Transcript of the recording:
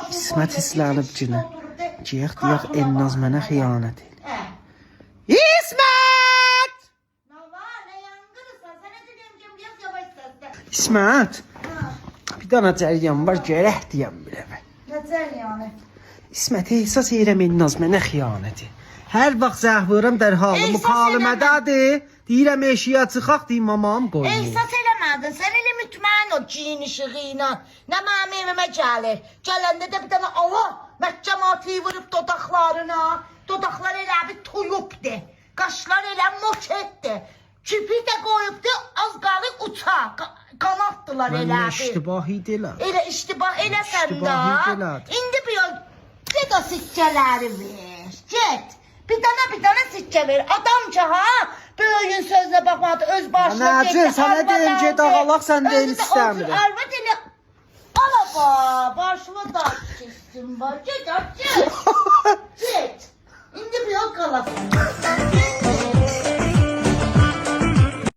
İsmət hislənib cinə. Giyək deyək Elnaz mənə xəyanət edir. İsmət! İsmət! Bir dana cəryan var, gərək deyəm bilə. Nə cəryanı? İsmət, ehsas edirəm Elnaz mənə xəyanət edir. Hər vaxt zəhvırım dərhalı mükalimədədir. Deyirəm eşiyə çıxaq, deyim mamam qoyur. Ehsas eləmədin, sən elə mütməyin o cin işığı ilə. Nə mənim evimə gəlir. Gələndə də bir dənə Allah məhkəmatı vurub dodaqlarına. Dodaqlar elə bir tuyubdur. Qaşlar elə moçetdir. Küpü də qoyubdur, az qalıb uça. Qanatdılar elə bir. Mən iştibah idilər. Elə iştibah eləsən də. İndi bir yol, get o sikkələri ver. Get. Bir dana sikkə ver. Adamca ha, böyüyün sözünə baxmadı, öz başına getdi. Anacı, sənə deyim ki, dağalaq sən deyil istəmirəm. Arvad elə, alaba, başıma daş kessin var. Get, get. İndi bir yol qalasın.